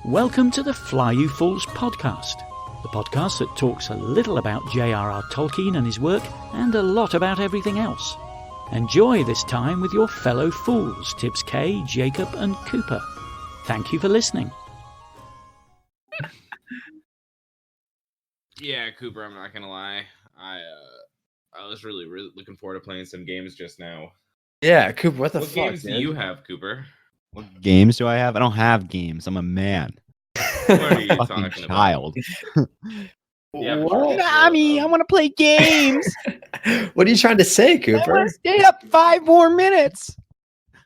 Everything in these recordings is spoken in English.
Welcome to the Fly You Fools podcast, the podcast that talks a little about J.R.R. Tolkien and his work and a lot about everything else. Enjoy this time with your fellow fools, Tibbs K, Jacob and Cooper. Thank you for listening. Yeah, Cooper, I'm not gonna lie. I was really looking forward to playing some games just now. Yeah, Cooper, what the What fuck, games dude? do you have, Cooper? What games do I have? I don't have games. I'm a man. What are you Fucking talking child. Yeah, but What? you're also, Mommy, I want to play games. What are you trying to say, I Cooper? want to stay up 5 more minutes.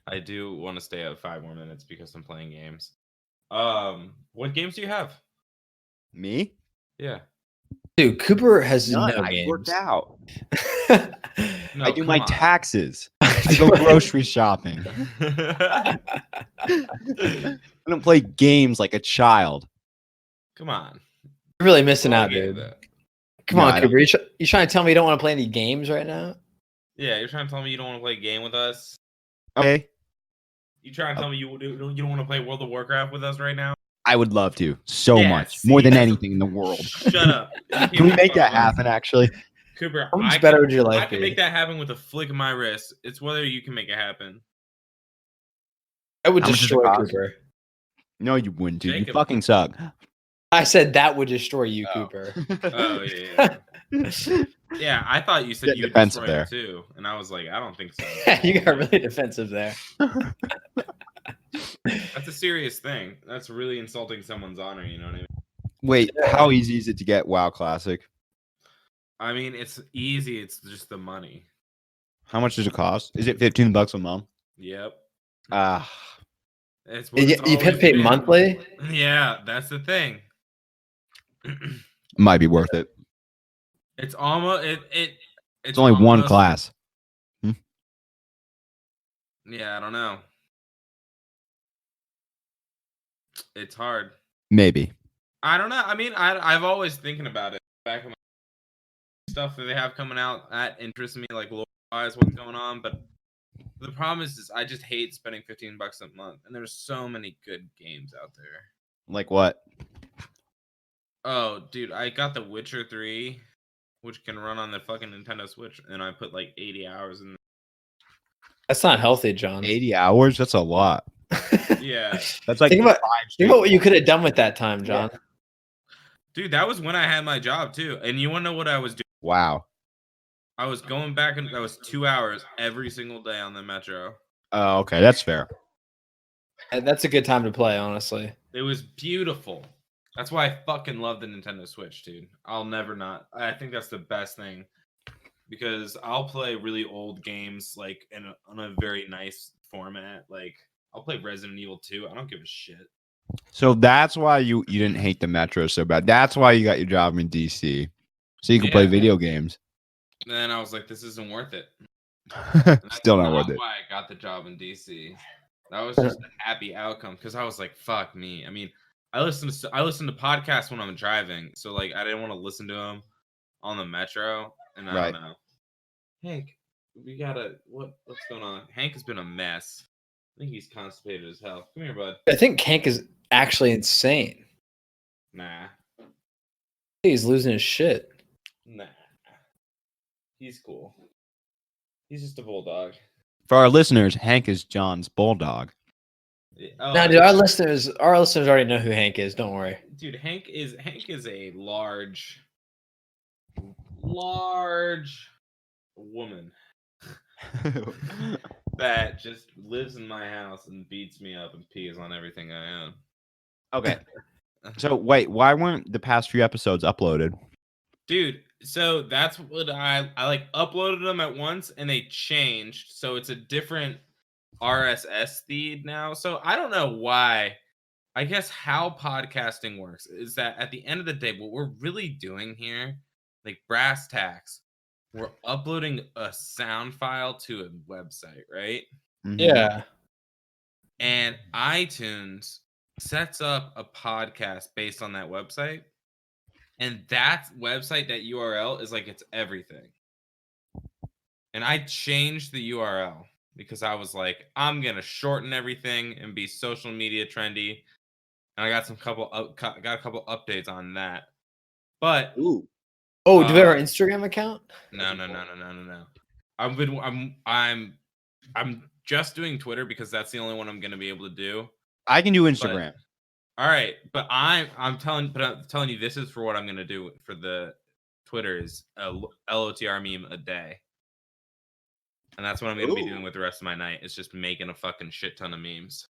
I do want to stay up 5 more minutes because I'm playing games. What games do you have? Me? Yeah. Dude, Cooper has None. no I games. worked out. No, I do come my on. taxes. I go grocery shopping. I don't play games like a child. Come on. You're really missing Well, I out, get dude. that. Come No, on, I Cooper. You trying to tell me you don't want to play any games right now? Yeah, you're trying to tell me you don't want to play a game with us? Okay. You trying to tell me you don't want to play World of Warcraft with us right now? I would love to so Yeah, much. More see, than that's anything in the world. Shut up. Can we make that happen, actually? Cooper, How much better would your life I can be? make that happen with a flick of my wrist. It's whether you can make it happen. I would How much does it destroy cost? Cooper. No, you wouldn't, dude. You Jacob. fucking suck. I said that would destroy you, Oh. Cooper. Oh yeah. Yeah, I thought you said Getting you would defensive destroy there. him too, and I was like, I don't think so. You got really defensive there. That's a serious thing. That's really insulting someone's honor. You know what I mean? Wait, how easy is it to get WoW Classic? I mean, it's easy. It's just the money. How much does it cost? Is it $15 a month? Yep. Ah, It's what You it's have always paid been. monthly? Yeah, that's the thing. might be worth it. It's almost It's only one almost- class. Yeah, I don't know. It's hard. Maybe. I don't know. I mean, I've always thinking about it. Back in my stuff that they have coming out that interests me, like lore-wise, what's going on. But the problem is I just hate spending $15 a month, and there's so many good games out there. Like what? Oh, dude, I got The Witcher 3, which can run on the fucking Nintendo Switch, and I put like 80 hours in. That's not healthy, John. 80 hours? That's a lot. Yeah, That's like Think about- 5 Think about what straight you could have done with that time, John. dude, that was when I had my job too. And you want to know what I was doing? Wow. I was going back, and that was 2 hours every single day on the metro. Oh, okay. That's fair. That's a good time to play, honestly. It was beautiful. That's why I fucking love the Nintendo Switch, dude. I'll never not. I think that's the best thing because I'll play really old games like on a very nice format. Like I'll play Resident Evil 2. I don't give a shit. So that's why you didn't hate the Metro so bad. That's why you got your job in DC. So you can play Yeah. video games. And then I was like, this isn't worth it. And that's Still not worth it. Why I got the job in DC. That was just a happy outcome because I was like, fuck me. I mean, I listen to podcasts when I'm driving, so like I didn't want to listen to them on the metro, and I Right. don't know. Hank, we gotta what's going on? Hank has been a mess. I think he's constipated as hell. Come here, bud. I think Hank is actually insane. Nah, He's losing his shit. nah. He's cool. He's just a bulldog. For our listeners, Hank is John's bulldog. Oh, Now, dude, our listeners already know who Hank is. Don't worry. dude, Hank is a large woman that just lives in my house and beats me up and pees on everything I own. Okay. So wait, why weren't the past few episodes uploaded? Dude, so that's what I like uploaded them at once and they changed. So it's a different RSS feed now. So I don't know why. I guess how podcasting works is that at the end of the day, what we're really doing here, like brass tacks, we're uploading a sound file to a website, right? Mhm. Yeah. And iTunes sets up a podcast based on that website. And that website, that URL is like it's everything. And I changed the URL because I was like, I'm going to shorten everything and be social media trendy. and I got got a couple updates on that. But Ooh. Oh, do we have our Instagram account? no. I'm just doing Twitter because that's the only one I'm gonna be able to do. I can do Instagram. All right, but I'm telling you this is for what I'm gonna do for the Twitter is a LOTR meme a day, and that's what I'm gonna be doing with the rest of my night. It's just making a fucking shit ton of memes.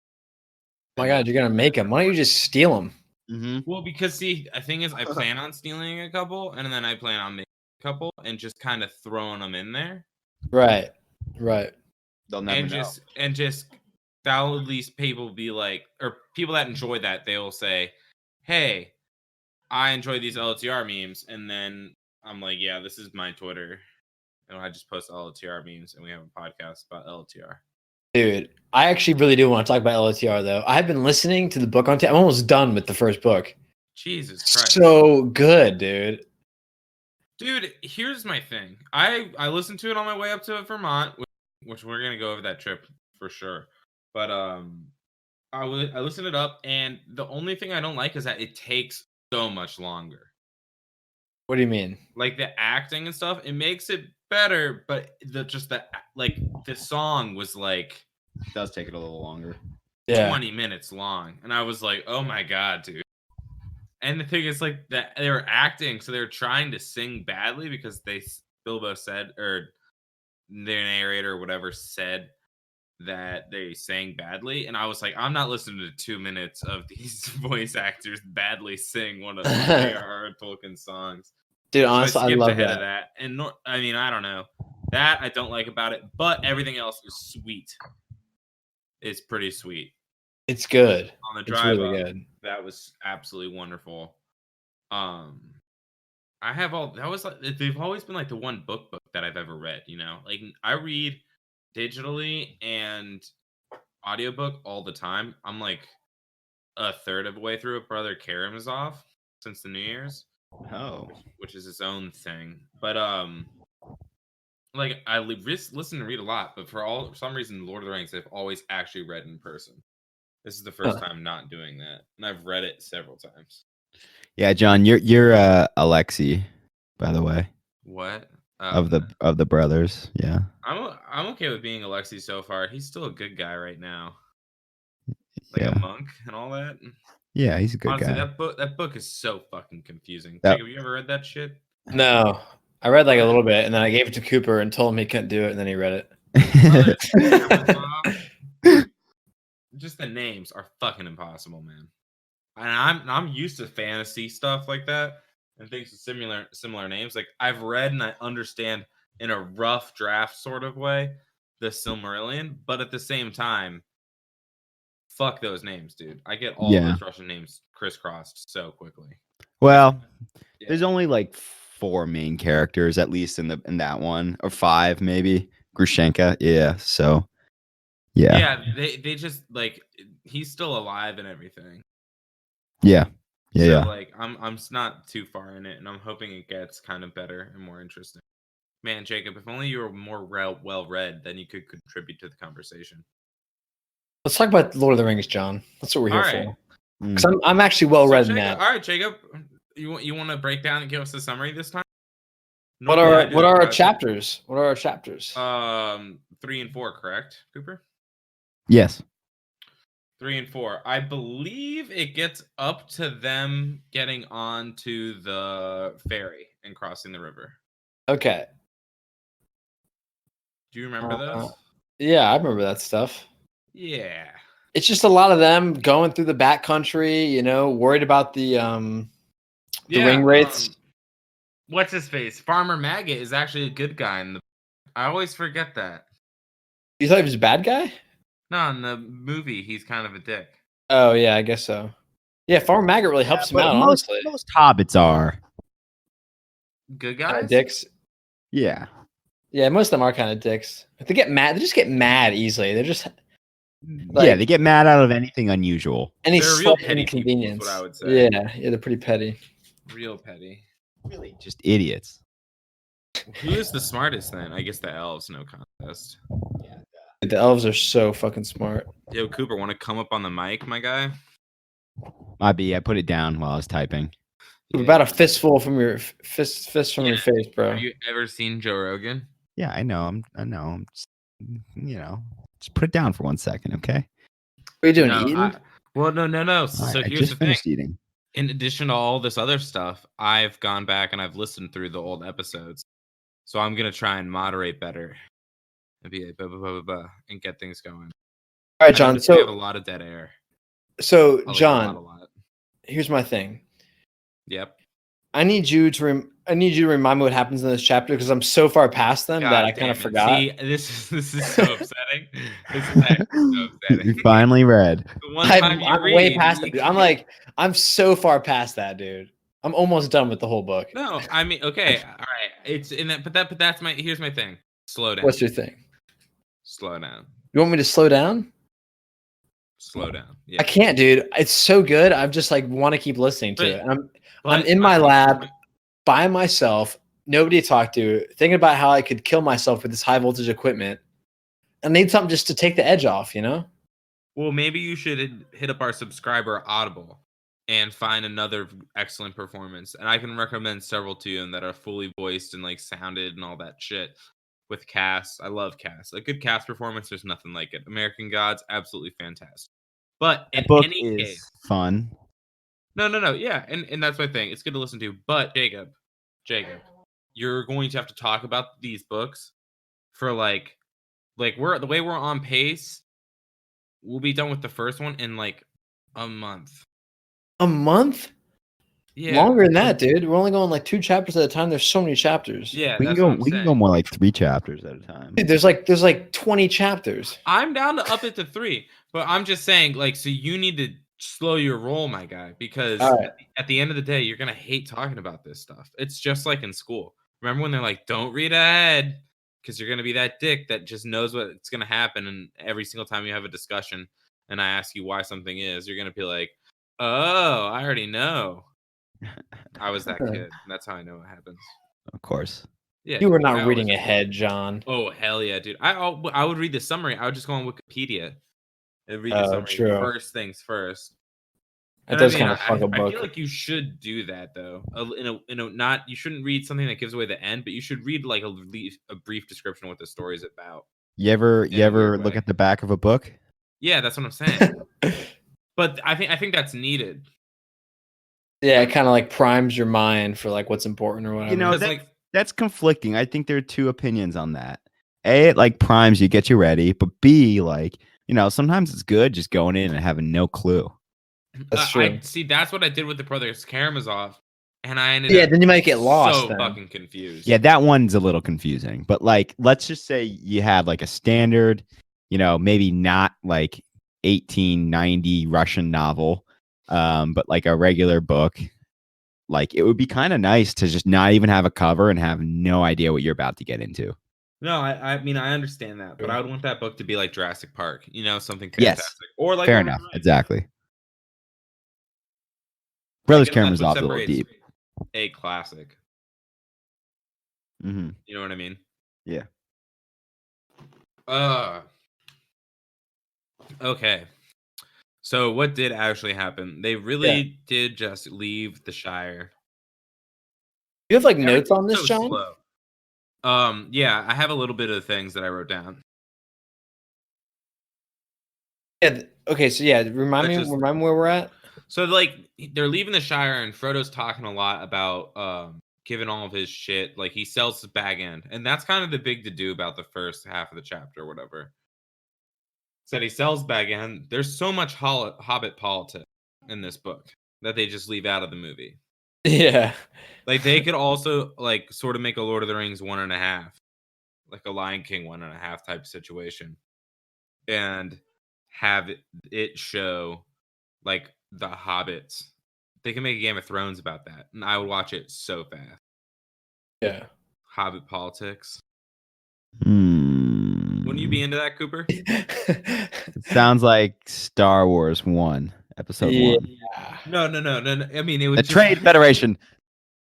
Oh my God, you're gonna make them. Why don't you just steal them? Mm-hmm. Well, because see, the thing is, I plan on stealing a couple, and then I plan on making a couple, and just kind of throwing them in there. Right. They'll never know. Just that'll at least people be like, or people that enjoy that, they will say, "Hey, I enjoy these LTR memes," and then I'm like, "Yeah, this is my Twitter," and I just post LTR memes, and we have a podcast about LTR. Dude, I actually really do want to talk about LTR though. I've been listening to the book on I'm almost done with the first book. Jesus Christ. So good, dude. Dude, here's my thing. I listened to it on my way up to Vermont, which we're gonna go over that trip for sure. But I listened it up, and the only thing I don't like is that it takes so much longer. What do you mean? Like the acting and stuff, it makes it better, but the song was like It does take it a little longer. Yeah. 20 minutes long, and I was like, oh my God, dude. And the thing is, like, that they were acting, so they were trying to sing badly because Bilbo said, or the narrator or whatever said that they sang badly, and I was like, I'm not listening to 2 minutes of these voice actors badly sing one of J.R.R. Tolkien songs. Dude, So honestly, I skipped love ahead that. of that. And I mean, I don't know. That I don't like about it, but everything else is sweet. It's pretty sweet. It's good. On the It's drive really up, good. that was absolutely wonderful. I have they've always been like the one book that I've ever read, you know? Like I read digitally and audiobook all the time. I'm like a third of the way through it. Brother Karamazov since the New Year's. Oh. Which is its own thing. But like I listen and read a lot, but for some reason Lord of the Rings I've always actually read in person. This is the first time not doing that, and I've read it several times. Yeah, John, you're Alexi, by the way. What? Of the brothers, yeah. I'm okay with being Alexi so far. He's still a good guy right now. Like Yeah. a monk and all that. Yeah, he's a good Honestly, guy. that book is so fucking confusing. That- Jacob, you ever read that shit? No. I read like a little bit and then I gave it to Cooper and told him he couldn't do it and then he read it. Just the names are fucking impossible, man. And I'm used to fantasy stuff like that and things with similar names. Like I've read and I understand in a rough draft sort of way the Silmarillion, but at the same time, fuck those names, dude. I get all those Russian names crisscrossed so quickly. Well, there's only like 4 main characters, at least in that one, or 5 maybe. Grushenka, yeah. So, yeah. Yeah, they just like he's still alive and everything. Yeah. Like I'm not too far in it, and I'm hoping it gets kind of better and more interesting. Man, Jacob, if only you were more well read, then you could contribute to the conversation. Let's talk about Lord of the Rings, John. That's what we're here All for. Because I'm actually well read in that. All right, Jacob, you want to break down and give us the summary this time? What are our chapters? What are our chapters? 3 and 4, correct, Cooper? Yes. 3 and 4. I believe it gets up to them getting onto the ferry and crossing the river. Okay. Do you remember those? Yeah, I remember that stuff. Yeah. It's just a lot of them going through the backcountry, you know, worried about the ring wraiths. What's his face? Farmer Maggot is actually a good guy I always forget that. You thought he was a bad guy? No, in the movie, he's kind of a dick. Oh, yeah, I guess so. Yeah, Farmer Maggot really helps him out, honestly. Most hobbits are. Good guys? Dicks. Yeah. Yeah, most of them are kind of dicks. They get mad. They just get mad easily. They're just... yeah, they get mad out of anything unusual. Any they're real slight petty inconvenience. people, is what I would say. Yeah, they're pretty petty. Real petty. Really, just idiots. Who is the smartest then? I guess the elves, no contest. The elves are so fucking smart. Yo, Cooper, want to come up on the mic, my guy? Might be. I put it down while I was typing. About a fistful from your fist from your face, bro. Have you ever seen Joe Rogan? Yeah, I know. I'm just, just put it down for 1 second, okay? What are you doing? No, Eating? no. All So right, I here's just the thing. finished eating. In addition to all this other stuff, I've gone back and I've listened through the old episodes. So I'm gonna try and moderate better and be like, blah, blah, blah, blah, blah, and get things going. All right, John. We have a lot of dead air. So Like John, a lot. here's my thing. Yep. I need you to remind me what happens in this chapter because I'm so far past them that I kind of forgot. See, this is so upsetting. This is actually so upsetting. You finally read. The one time you I'm read, way past it. Dude. I'm so far past that, dude. I'm almost done with the whole book. No, I mean, okay, all right. It's in that, but that's my. Here's my thing. Slow down. What's your thing? Slow down. You want me to slow down? Slow down. Yeah. I can't, dude. It's so good. I'm just like want to keep listening to it. I'm in my lab by myself, nobody to talk to, thinking about how I could kill myself with this high voltage equipment. I need something just to take the edge off, you know? Well, maybe you should hit up our subscriber Audible and find another excellent performance. And I can recommend several to you that are fully voiced and like sounded and all that shit with Cass. I love Cass. A good Cass performance, there's nothing like it. American Gods, absolutely fantastic. But in book any is case, fun. No. Yeah, and that's my thing. It's good to listen to. But Jacob, you're going to have to talk about these books for like we're the way we're on pace. We'll be done with the first one in like a month. A month? Yeah, longer than that, dude. We're only going like 2 chapters at a time. There's so many chapters. Yeah, We can go. We can go more like 3 chapters at a time. Dude, there's like 20 chapters. I'm down to up it to 3, but I'm just saying, like, so you need to slow your roll, my guy, because at the end of the day, you're gonna hate talking about this stuff. It's just like in school. Remember when they're like, "Don't read ahead," because you're gonna be that dick that just knows what's gonna happen, and every single time you have a discussion, and I ask you why something is, you're gonna be like, "Oh, I already know." I was that kid. That's how I know what happens. Of course. Yeah, you were not reading ahead, John. Oh hell yeah, dude! I would read the summary. I would just go on Wikipedia and read the summary first things first. That does kind of fuck a book. I feel like you should do that though. Not you shouldn't read something that gives away the end, but you should read like a brief description of what the story is about. You ever look at the back of a book? Yeah, that's what I'm saying. But I think that's needed. Yeah, it kind of like primes your mind for like what's important or whatever. You know, that's conflicting. I think there are 2 opinions on that. A, it like primes you, get you ready, but B, like, you know, sometimes it's good just going in and having no clue. That's true. That's what I did with the Brothers Karamazov, and I ended up. Yeah, then you might get lost. So fucking confused. Yeah, that one's a little confusing. But like, let's just say you have like a standard, you know, maybe not like 1890 Russian novel, but like a regular book. Like, it would be kind of nice to just not even have a cover and have no idea what you're about to get into. No, I mean, I understand that, but I would want that book to be like Jurassic Park, you know, something fantastic. Yes. Or like fair enough. Exactly. Brothers Karamazov a little deep. A classic. Mm-hmm. You know what I mean? Yeah. Okay. So what did actually happen? They really did just leave the Shire. You have like notes on this, John? Slow. Yeah, I have a little bit of things that I wrote down. Yeah. Okay. So yeah, remind me where we're at. So like they're leaving the Shire, and Frodo's talking a lot about giving all of his shit. Like he sells his bag end, and that's kind of the big to do about the first half of the chapter, or whatever. Said he sells bag end. There's so much Hobbit politics in this book that they just leave out of the movie. Yeah. Like they could also like sort of make a Lord of the Rings 1.5, like a Lion King 1.5 type situation, and have it show like the Hobbits. They can make a Game of Thrones about that, and I would watch it so fast. Yeah. Hobbit politics. Wouldn't you be into that, Cooper? It sounds like Star Wars 1, episode 1. No. I mean, it would the Trade Federation.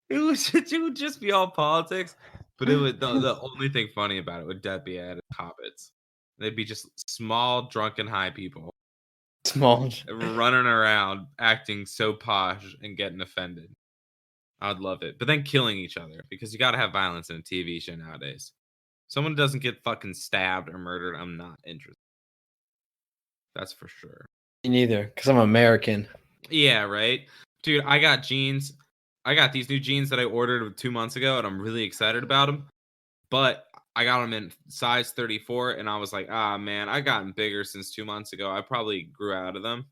It would just be all politics, but it would the only thing funny about it would be added hobbits. They'd be just small, drunken, high people. Small. running around acting so posh and getting offended. I'd love it. But then killing each other, because you got to have violence in a TV show nowadays. Someone doesn't get fucking stabbed or murdered, I'm not interested. That's for sure. Me neither, because I'm American. Yeah, right? Dude, I got jeans. I got these new jeans that I ordered 2 months ago, and I'm really excited about them. But I got them in size 34, and I was like, ah, man, I gotten bigger since 2 months ago. I probably grew out of them.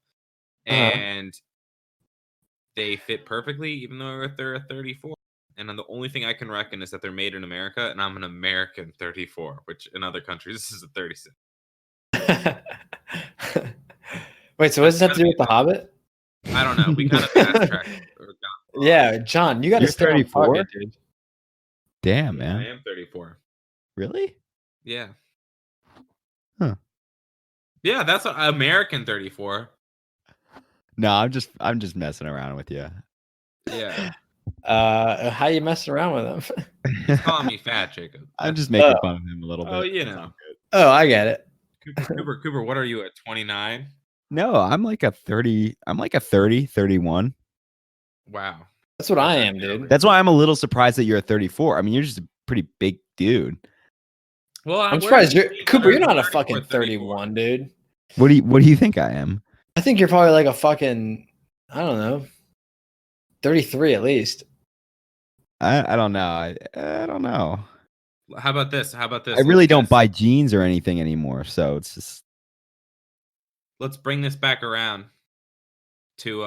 And they fit perfectly, even though they're a 34. And then the only thing I can reckon is that they're made in America, and I'm an American 34, which in other countries, this is a 36. Wait, so what does that have to do with The Hobbit? I don't know. We kind of fast-tracked. Yeah, John, you got to stay 34, on target, dude. Damn, man. I am 34. Really? Yeah. Huh. Yeah, that's an American 34. No, I'm just messing around with you. Yeah. How you messing around with him? He's calling me fat, Jacob. I'm just making fun of him a little bit. Oh, you know. Oh, I get it. Cooper, what are you at 29? No, I'm like a 30. I'm like a 30, 31. Wow. That's what I am, dude. That's why I'm a little surprised that you're a 34. I mean, you're just a pretty big dude. Well, I'm surprised Cooper, you're not a fucking 31, dude. What do you think I am? I think you're probably like a fucking, I don't know, 33 at least. I don't know. I don't know. How about this? I really don't buy jeans or anything anymore, so it's just. Let's bring this back around to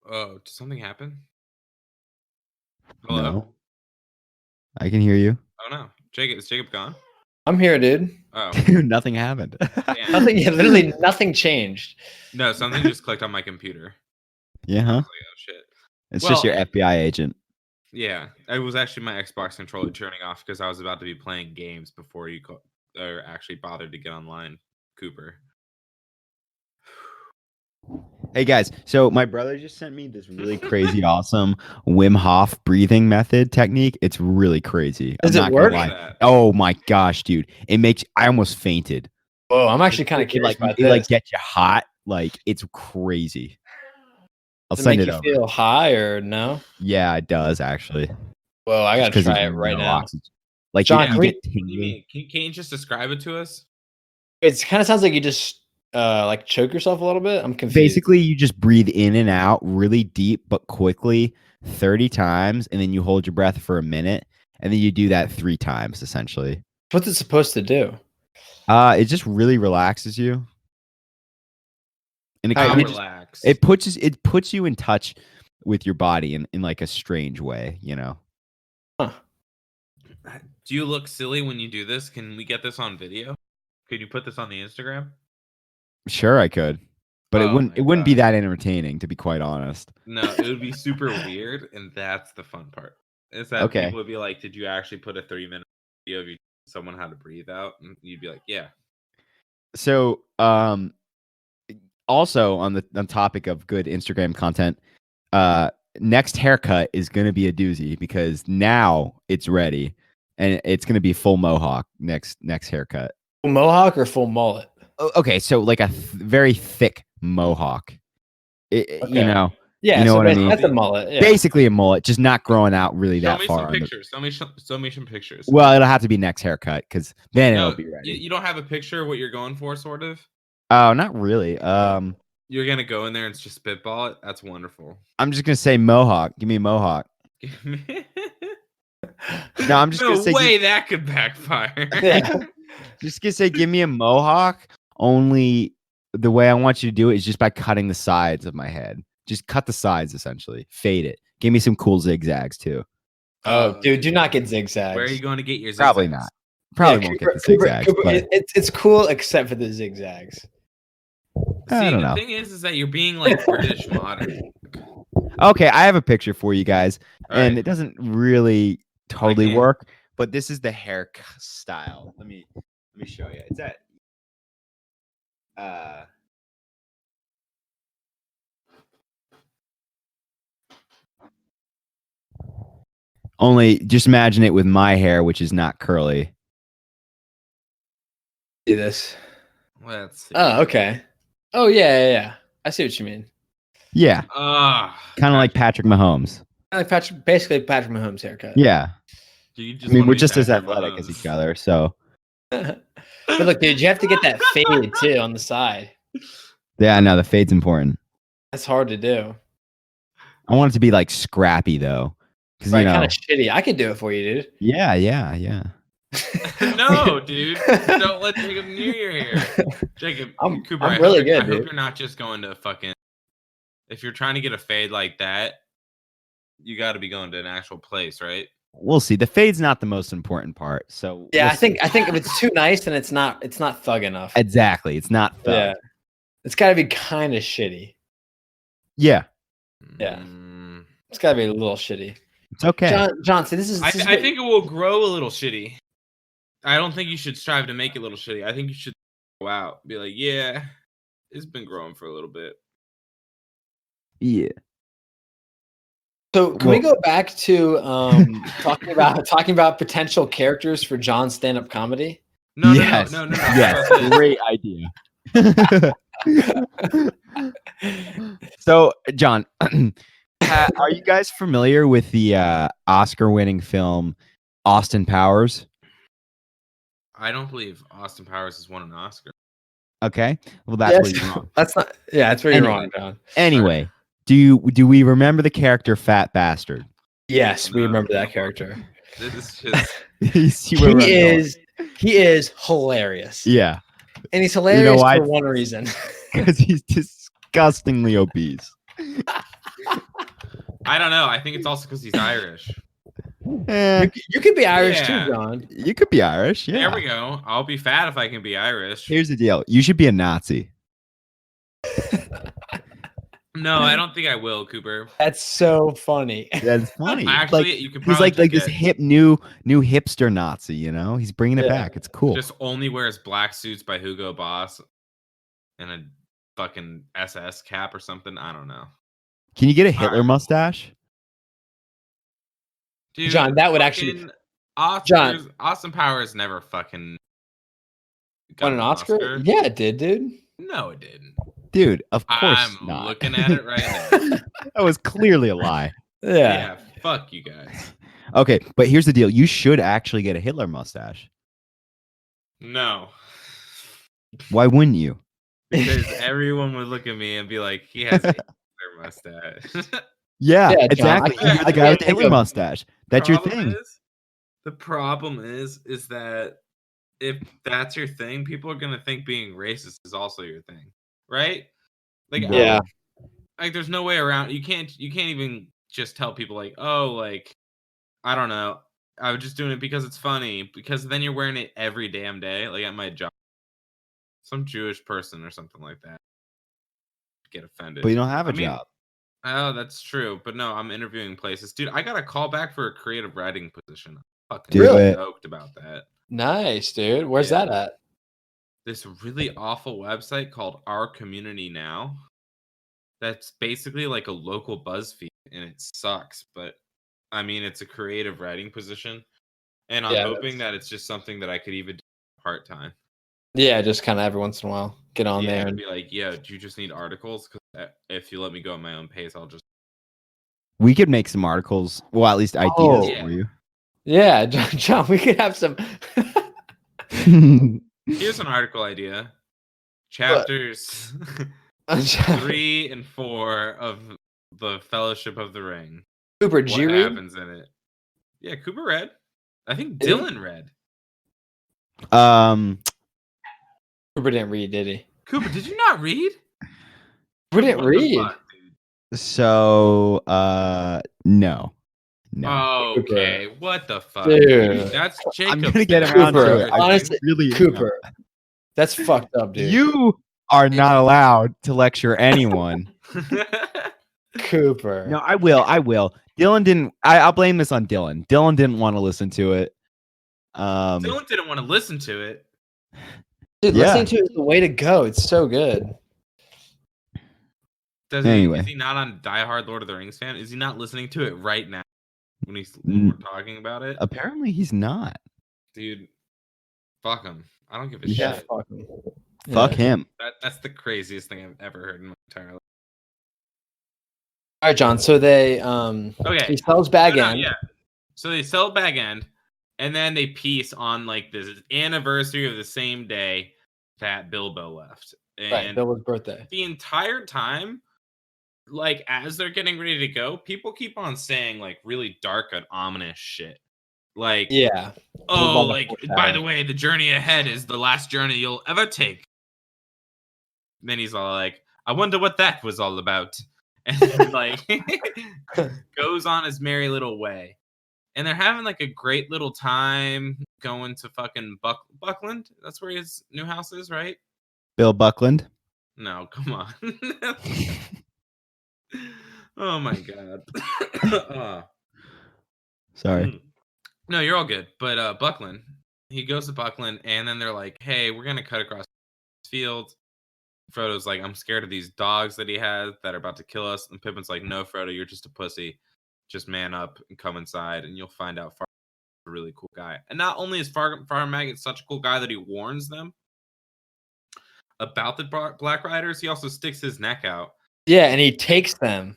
Oh, did something happen? Hello? No. I can hear you. Oh no, is Jacob gone? I'm here, dude. Oh, dude, nothing happened. Literally nothing changed. No, something just clicked on my computer. Yeah, huh? I was like, oh shit. It's just your FBI agent. Yeah, it was actually my Xbox controller turning off because I was about to be playing games before you actually bothered to get online, Cooper. Hey guys, so my brother just sent me this really crazy, awesome Wim Hof breathing method technique. It's really crazy. Does it work? Oh my gosh, dude! I almost fainted. Whoa, I'm actually kind of curious about this. It like gets you hot. Like it's crazy. I'll send it over. Make you feel high or no? Yeah, it does actually. Whoa, I gotta try it right now. Oxygen. Like John, you get tingling. Can you just describe it to us? It kind of sounds like you just like choke yourself a little bit. I'm confused. Basically, you just breathe in and out really deep but quickly 30 times, and then you hold your breath for a minute, and then you do that 3 times essentially. What's it supposed to do? It just really relaxes you. And it puts you in touch with your body in like a strange way, you know. Huh. Do you look silly when you do this? Can we get this on video? Could you put this on the Instagram? Sure, I could, but it wouldn't be that entertaining, to be quite honest. No, it would be super weird, and that's the fun part. Is that people would be like, "Did you actually put a 3-minute video of someone how to breathe out?" And you'd be like, "Yeah." So, also on topic of good Instagram content, next haircut is going to be a doozy because now it's ready, and it's going to be full mohawk next haircut. Full mohawk or full mullet? Okay, so like a very thick mohawk. Okay. You know, yeah, you know what I mean. That's a mullet. Yeah. Basically a mullet, just not growing out really that far. Show me some pictures. Well, it'll have to be next haircut because then it'll be ready. You don't have a picture of what you're going for, sort of. Oh, not really. You're gonna go in there and just spitball it. That's wonderful. I'm just gonna say mohawk. Give me a mohawk. No, I'm just gonna say. No way that could backfire. Yeah. Just gonna say, give me a mohawk. Only the way I want you to do it is just by cutting the sides of my head. Just cut the sides, essentially. Fade it. Give me some cool zigzags too. Oh, dude, do not get zigzags. Where are you going to get your zigzags? Probably not. Probably won't get the zigzags. Cooper, it's cool except for the zigzags. See, the thing is that you're being like British modern. Okay, I have a picture for you guys, and it doesn't really totally work, but this is the hair style. Let me show you. It's at only just imagine it with my hair, which is not curly. See this. Let's see. Oh, okay. Oh yeah. I see what you mean. Yeah, kind of like Patrick Mahomes. Basically Patrick Mahomes haircut. Yeah, You I mean wanna we're be just as Patrick athletic as Mahomes. each other. So But look, dude, you have to get that fade too on the side. yeah, no, the fade's important. That's hard to do. I want it to be like scrappy though, because Right, kind of shitty. I can do it for you, dude. Yeah. No, dude. Don't let Jacob near your hair. Jacob, Cooper, I'm really good, I hope dude. you're not just going to fucking. If you're trying to get a fade like that, you got to be going to an actual place, right? We'll see. The fade's not the most important part. So Yeah, we'll I think if it's too nice, then it's not thug enough. exactly. It's not thug. Yeah, it's got to be kind of shitty. Yeah, Yeah. It's got to be a little shitty. it's okay. John, see, this is. I think it will grow a little shitty. I don't think you should strive to make it a little shitty. I think you should go out, be like, yeah, it's been growing for a little bit. Yeah. So can we go back to talking about potential characters for John's stand-up comedy? No. Yes, great idea. So, John, are you guys familiar with the Oscar-winning film Austin Powers? I don't believe Austin Powers has won an Oscar. Okay, well that's where you're wrong. That's not. Yeah, that's where you're wrong, John. Anyway, do we remember the character Fat Bastard? Yes, we remember that character. This is just. You see where He is hilarious. Yeah, and he's hilarious why? for one reason. Because he's disgustingly obese. I don't know. I think it's also because he's Irish. You could be Irish too, John. You could be Irish. Yeah. There we go. I'll be fat if I can be Irish. Here's the deal. You should be a Nazi. No, I don't think I will, Cooper. That's so funny. That's funny. Actually, you could he's probably like this hip new hipster Nazi, you know? He's bringing it back. It's cool. Just only wears black suits by Hugo Boss and a fucking SS cap or something. I don't know. Can you get a Hitler mustache? Dude, John, that would actually Austin Powers never fucking won an Oscar? Yeah, it did, dude. No, it didn't. Dude, of course I'm not. looking at it right now. That was clearly a lie. Yeah, fuck you guys. Okay, but here's the deal. You should actually get a Hitler mustache. No. Why wouldn't you? Because everyone would look at me and be like, he has a Hitler mustache. Yeah, exactly. John, You're the guy with the Hitler mustache. That's your thing. The problem is that if that's your thing, people are gonna think being racist is also your thing, right? Like, yeah, like there's no way around. You can't even just tell people like, oh, like I don't know, I was just doing it because it's funny, because then you're wearing it every damn day, like at my job. Some Jewish person or something like that get offended. But you don't have a job. Oh, that's true. But no, I'm interviewing places. Dude, I got a call back for a creative writing position. I'm fucking stoked about that. Nice, dude. Where's that at? This really awful website called Our Community Now. That's basically like a local BuzzFeed, and it sucks. But I mean, it's a creative writing position. And I'm hoping that it's just something that I could even do part-time. Yeah, just kind of every once in a while get on there and be like, yeah, do you just need articles? Because if you let me go at my own pace, I'll just. We could make some articles. Well, at least ideas for you. Yeah, John, we could have some. Here's an article idea. Chapters 3 and 4 of the Fellowship of the Ring. Cooper, what happens in it? Yeah, Cooper read. I think Dylan read. Cooper didn't read, did he? Cooper, did you not read? Cooper didn't read. So, no. Oh, okay. Cooper. What the fuck? Dude. That's Jacob. I'm gonna get around to it. Honestly, really Cooper. That's fucked up, dude. You are not allowed to lecture anyone. Cooper. No, I will. Dylan didn't. I'll blame this on Dylan. Dylan didn't want to listen to it. Dylan didn't want to listen to it. Dude, listening to it is the way to go. It's so good. Is he not on diehard Lord of the Rings fan? Is he not listening to it right now when we're talking about it? Apparently, he's not. Dude, fuck him. I don't give a shit. Fuck him. Fuck him. That's the craziest thing I've ever heard in my entire life. All right, John. So they Okay. he sells Bag End. Yeah. So they sell Bag End, and then they piece on like this anniversary of the same day that Bilbo left. And Right, Bilbo's birthday. the entire time, like as they're getting ready to go, people keep on saying like really dark and ominous shit. Like, Yeah. oh, like by the way, the journey ahead is the last journey you'll ever take. And then he's all like, I wonder what that was all about. And then, like goes on his merry little way. And they're having like a great little time going to fucking Buckland. That's where his new house is, right? Bill Buckland. No, come on. Oh my god. Sorry. No, you're all good. But Buckland, he goes to Buckland, and then they're like, "Hey, we're gonna cut across this field." Frodo's like, "I'm scared of these dogs that he has that are about to kill us." And Pippin's like, "No, Frodo, you're just a pussy. Just man up and come inside, and you'll find out Farmer's a really cool guy." And not only is Farmer Maggot such a cool guy that he warns them about the Black Riders, he also sticks his neck out. Yeah, and he takes them,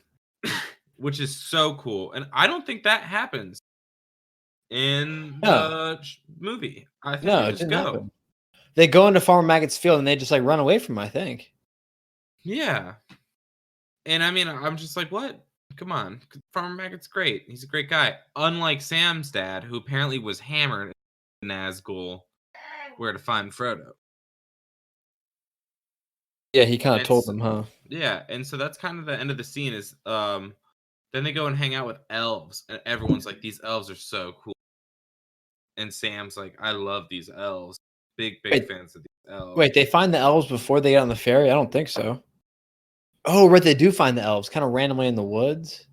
which is so cool. And I don't think that happens in the movie. I think they just go. Happen. They go into Farmer Maggot's field and they just like run away from him, I think. Yeah. And I mean, I'm just like, what? Come on. Farmer Maggot's great. He's a great guy. Unlike Sam's dad, who apparently was hammered in Nazgul where to find Frodo. Yeah, he kind of told them, huh? Yeah, and so that's kind of the end of the scene is then they go and hang out with elves, and everyone's like, these elves are so cool. And Sam's like, I love these elves. Big fans of these elves. Wait, they find the elves before they get on the ferry? I don't think so. Oh, right, they do find the elves kind of randomly in the woods.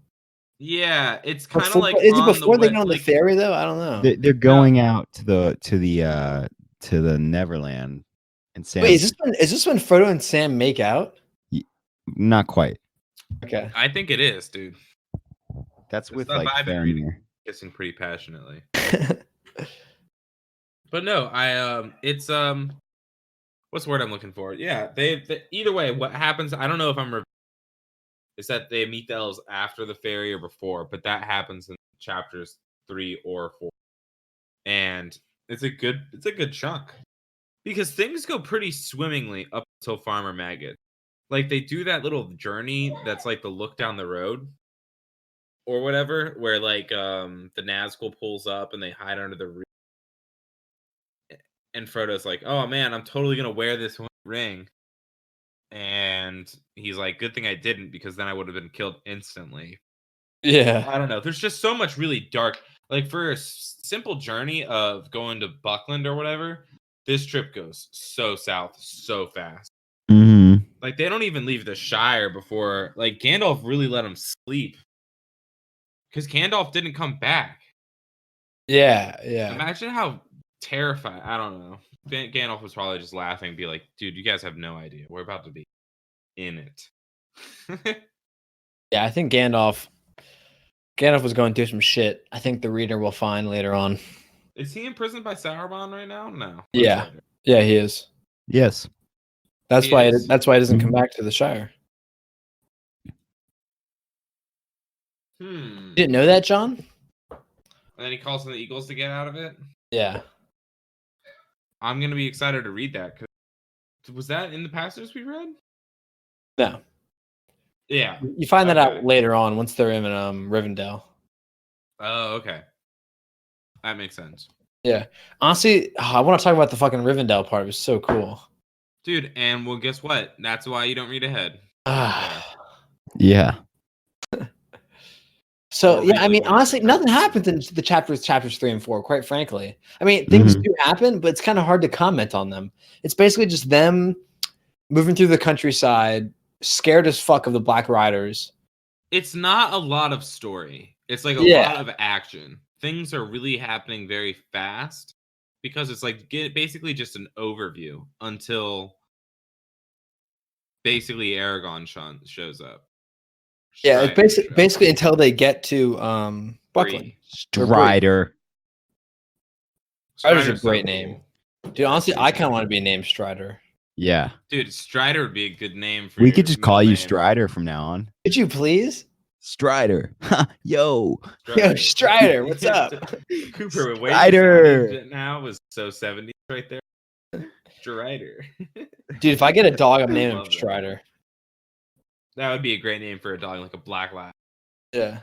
Yeah, it's kind of like is it before they get on the ferry though? I don't know. They're going out to the Neverland, and Sam. Wait, is this when Frodo and Sam make out? Not quite. Okay, I think it is, dude. That's with like Faramir kissing pretty passionately. But no, it's what's the word I'm looking for? Yeah, they either way, what happens? I don't know if I'm. Is that they meet the elves after the ferry or before? But that happens in chapters 3 or 4, and it's a good chunk because things go pretty swimmingly up until Farmer Maggot. Like they do that little journey that's like the look down the road or whatever, where like the Nazgul pulls up and they hide under the roof. And Frodo's like, "Oh man, I'm totally gonna wear this ring." And he's like, "Good thing I didn't, because then I would have been killed instantly." Yeah. I don't know. There's just so much really dark. Like for a simple journey of going to Buckland or whatever, this trip goes so south so fast. Mm-hmm. Like they don't even leave the Shire before like Gandalf really let them sleep. Because Gandalf didn't come back. Yeah. Imagine how terrified. I don't know. Gandalf was probably just laughing, be like, "Dude, you guys have no idea. We're about to be in it." Yeah, I think Gandalf was going through some shit. I think the reader will find later on. Is he imprisoned by Sauron right now? No. Yeah, he is. Yes. That's why he doesn't come back to the Shire. You didn't know that, John? And then he calls on the Eagles to get out of it? Yeah. I'm going to be excited to read that. Was that in the passages we read? No. Yeah. You find that out later on once they're in Rivendell. Oh, okay. That makes sense. Yeah. Honestly, I want to talk about the fucking Rivendell part. It was so cool. Dude, and well, guess what? That's why you don't read ahead. Yeah. So yeah, I mean, honestly, nothing happens in the chapters 3 and 4. Quite frankly, I mean, things do happen, but it's kind of hard to comment on them. It's basically just them moving through the countryside, scared as fuck of the Black Riders. It's not a lot of story. It's like a lot of action. Things are really happening very fast because it's like basically just an overview until basically Aragorn shows up. Yeah, it's basically until they get to Buckland. Strider. Strider's a great name. Dude, honestly, I kind of want to be named Strider. Yeah. Dude, Strider would be a good name for We your could just call middle you name. Strider from now on. Could you please? Strider. Yo. Yo, Strider, what's up? Cooper, the way you Strider. sounded now was so 70s right there. Strider. Dude, if I get a dog, I'm naming him Love that. Strider. That would be a great name for a dog, like a black lab. Yeah.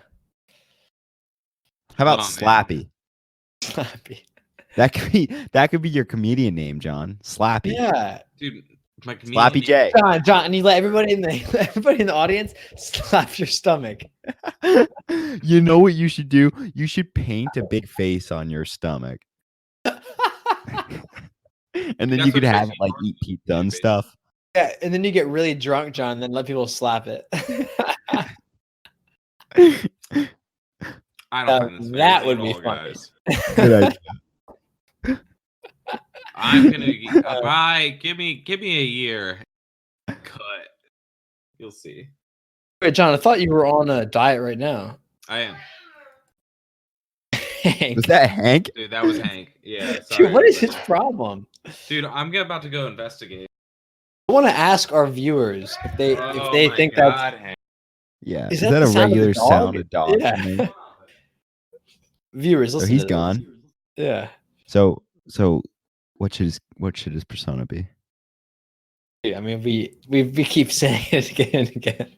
How about Oh, man. Slappy? Slappy. That could be your comedian name, John. Slappy. Yeah. Dude, my Slappy J. John, and you let everybody in the audience slap your stomach. You know what you should do? You should paint a big face on your stomach. And then That's you could what have Tracy it like Morgan eat did, pizza and basically. stuff. Yeah, and then you get really drunk, John, and then let people slap it. I don't find this funny that at would be all, funny. guys. Good idea. I'm gonna give me a year. Cut. You'll see. Wait, John, I thought you were on a diet right now. I am. Hank. Was that Hank? Dude, that was Hank. Yeah. Sorry, Dude, what is everybody. his problem? Dude, I'm about to go investigate. I want to ask our viewers if they my think God, that's Hank. Yeah. Is Is that that the a sound of a regular dog? sound of dog? Yeah. to me? viewers. So Listen he's to this. gone. Yeah. So what should his persona be? I mean, we keep saying it again and again.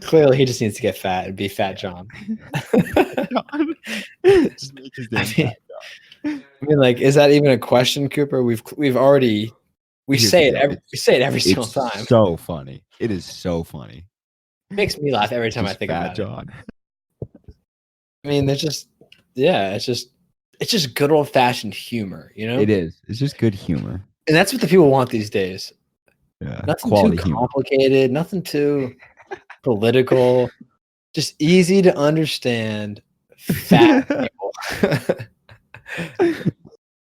Clearly, he just needs to get fat and be Fat John. Just make his name I mean, Fat John. I mean, like, is that even a question, Cooper? We've already Here's say the it deal. every single It's time. so funny. It is so funny. It makes me laugh every time I Just think Fat about it. John. I mean, it's just good old fashioned humor, you know. It is. It's just good humor. And that's what the people want these days. Yeah. Nothing Quality too humor. complicated, nothing too political. Just easy to understand. Fat people.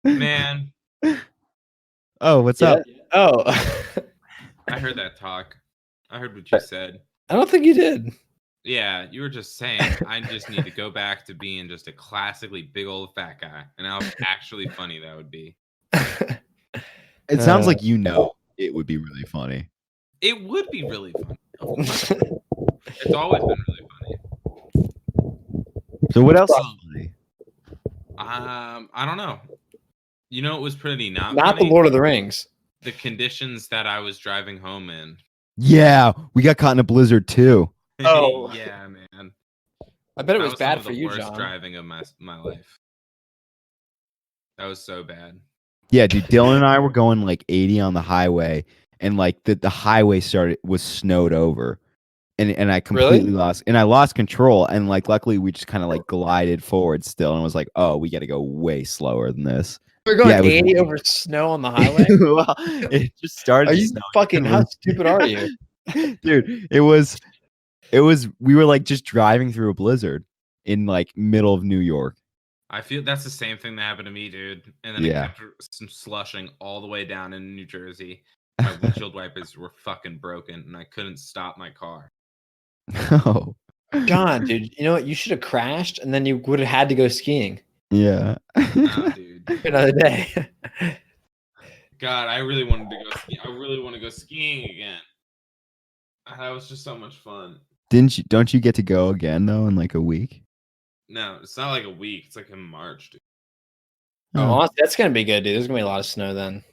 Man, Oh, what's up? Oh, I heard that talk. I heard what you said. I don't think you did. Yeah, you were just saying I just need to go back to being just a classically big old fat guy, and how actually funny that would be. It sounds like you know it would be really funny. It would be really funny. It's always been really funny. So what else is funny? I don't know. You know, it was pretty not Not the funny? Lord of the Rings. The conditions that I was driving home in. Yeah, we got caught in a blizzard too. Oh. Yeah, man. I bet it That was some bad of for the you, worst John. driving of my life. That was so bad. Yeah, dude, Dylan and I were going like 80 on the highway, and like the highway was snowed over. And I completely lost control. And like luckily we just kind of like glided forward still and was like, oh, we gotta go way slower than this. We're going Yeah, it was- 80 over snow on the highway. Well, it just started Are to you snow. fucking? How stupid are you? Dude, it was we were like just driving through a blizzard in like middle of New York. I feel that's the same thing that happened to me, dude. And then Yeah. it kept some slushing all the way down in New Jersey. My windshield wipers were fucking broken, and I couldn't stop my car. Oh. John, dude, you know what? You should have crashed, and then you would have had to go skiing Yeah. Nah, dude. another day. God, I really wanted to go skiing. I really want to go skiing again. That was just so much fun. Don't you get to go again though in like a week? No, it's not like a week. It's like in March, dude. Oh, honestly, that's gonna be good, dude. There's gonna be a lot of snow then.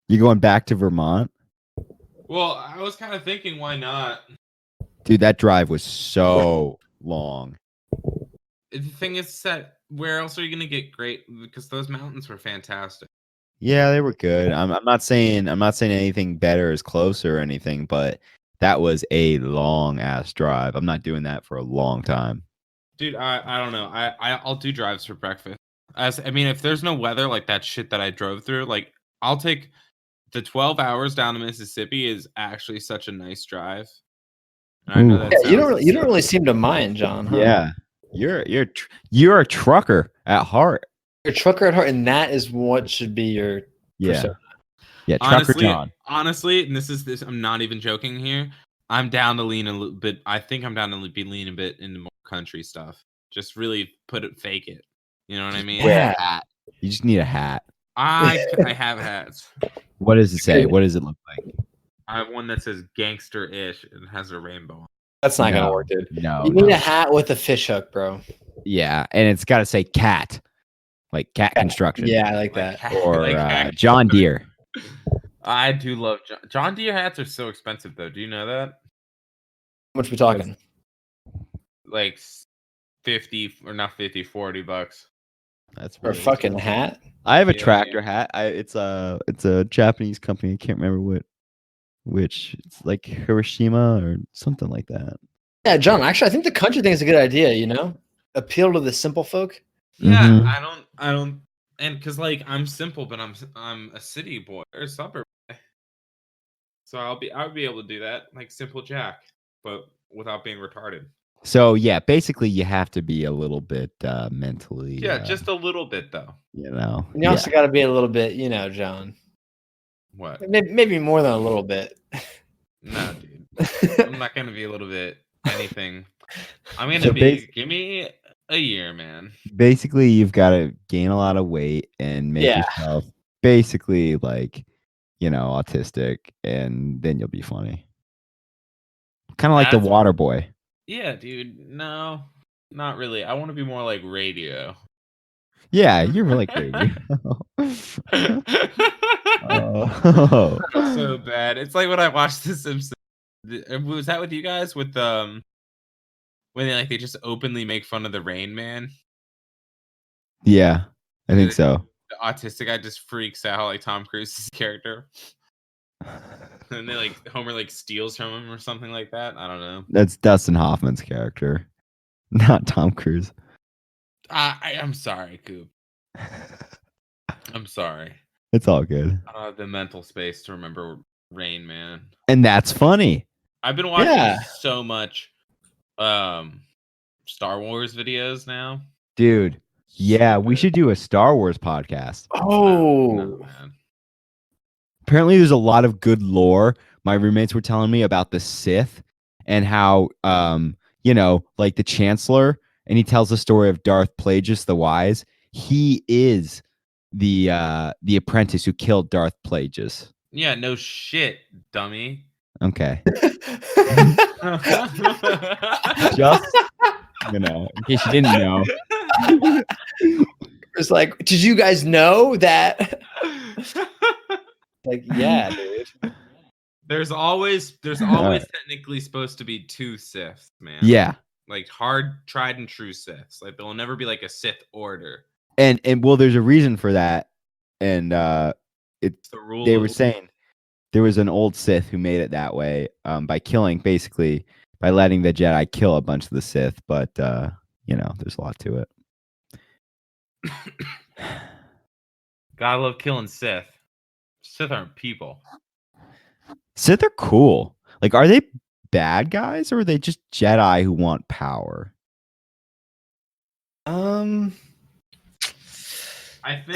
You going back to Vermont? Well, I was kind of thinking, why not? Dude, that drive was so long. The thing is that where else are you gonna get great? Because those mountains were fantastic. Yeah, they were good. I'm not saying anything better is closer or anything, but that was a long ass drive. I'm not doing that for a long time. Dude, I don't know. I'll do drives for breakfast. I mean, if there's no weather like that shit that I drove through, like I'll take the 12 hours down to Mississippi is actually such a nice drive. And I know Ooh. that Yeah, you sounds don't really seem to mind, John. Huh? Yeah, you're a trucker at heart. You're a trucker at heart, and that is what should be your Yeah, persona. yeah, trucker John. Honestly, and this is I'm not even joking here. I'm down to lean a little bit. I think I'm down to be lean a bit into more country stuff. Just really fake it. You know what I mean? Yeah. Hat. You just need a hat. I have hats. What does it say? What does it look like? I have one that says gangster-ish and has a rainbow. That's not gonna work, dude. No, You need a hat with a fish hook, bro. Yeah, and it's got to say cat, like cat construction. Yeah, I like that. Or John Deere. I do love John Deere hats are so expensive though. Do you know that? How much we talking? Like 50 or not 50, $40. That's For a fucking hat? I have a tractor hat. It's a Japanese company. I can't remember which. It's like Hiroshima or something like that. Yeah, John. Actually, I think the country thing is a good idea. You know, appeal to the simple folk. Yeah, Mhm. I don't, and because like I'm simple, but I'm a city boy or a suburb boy. So I would be able to do that, like simple Jack, but without being retarded. So yeah, basically you have to be a little bit mentally. Yeah, just a little bit though. You know. You also got to be a little bit, you know, John. What? Maybe more than a little bit. No, dude. I'm not gonna be a little bit anything. I'm gonna be. Give me a year, man. Basically, you've got to gain a lot of weight and make yourself basically like, you know, autistic, and then you'll be funny. Kind of like the Water Boy. Yeah, dude. No, not really. I want to be more like radio. Yeah, you're like radio. Oh. So bad. It's like when I watched The Simpsons. Was that with you guys? With when they just openly make fun of the Rain Man. Yeah, I think so. The autistic guy just freaks out like Tom Cruise's character. And they like Homer like steals from him or something like that. I don't know. That's Dustin Hoffman's character, not Tom Cruise. I'm sorry, Coop. I'm sorry. It's all good. I don't have the mental space to remember Rain Man. And that's funny. I've been watching so much Star Wars videos now. Dude, yeah, we should do a Star Wars podcast. Oh, no, man. Apparently there's a lot of good lore. My roommates were telling me about the Sith and how you know, like the Chancellor, and he tells the story of Darth Plagueis the Wise. He is the apprentice who killed Darth Plagueis. Yeah, no shit, dummy. Okay. Just, you know, in case you didn't know. It's like, did you guys know that? Like, yeah, dude. There's always technically supposed to be two Siths, man. Yeah. Like hard tried and true Siths. Like there will never be like a Sith order. And well, there's a reason for that. And It's the rule. They were saying there was an old Sith who made it that way by letting the Jedi kill a bunch of the Sith. But you know, there's a lot to it. Gotta love killing Sith. Sith aren't people. Sith are cool. Like, are they bad guys or are they just Jedi who want power? I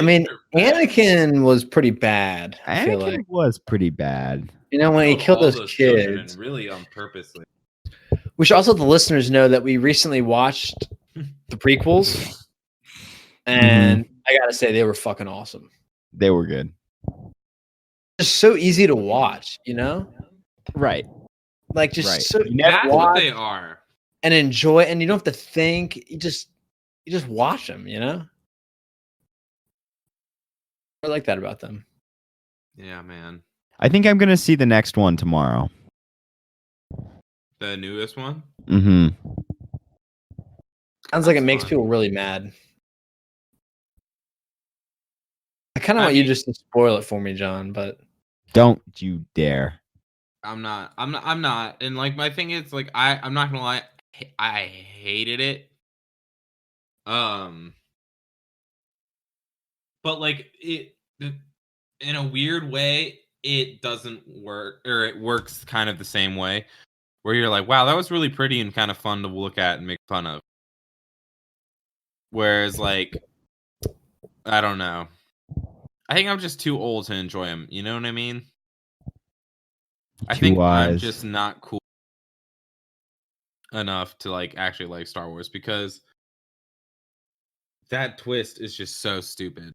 mean, Anakin was pretty bad. I feel like was pretty bad. You know, when he killed those kids, really on purposely. We should also let the listeners know that we recently watched the prequels, and I gotta say they were fucking awesome. They were good. Just so easy to watch, you know? Right. Like just so that's what they are. And enjoy, and you don't have to think. You just watch them, you know? I like that about them. Yeah, man. I think I'm gonna see the next one tomorrow. The newest one? Mm-hmm. Sounds like it makes people really mad. I kind of want you just to spoil it for me, John, but don't you dare. I'm not. And like my thing is like I'm not gonna lie, I hated it. But like it in a weird way, it doesn't work, or it works kind of the same way, where you're like, wow, that was really pretty and kind of fun to look at and make fun of. Whereas like, I don't know. I think I'm just too old to enjoy them. You know what I mean? I think I'm just not cool enough to like actually like Star Wars because that twist is just so stupid.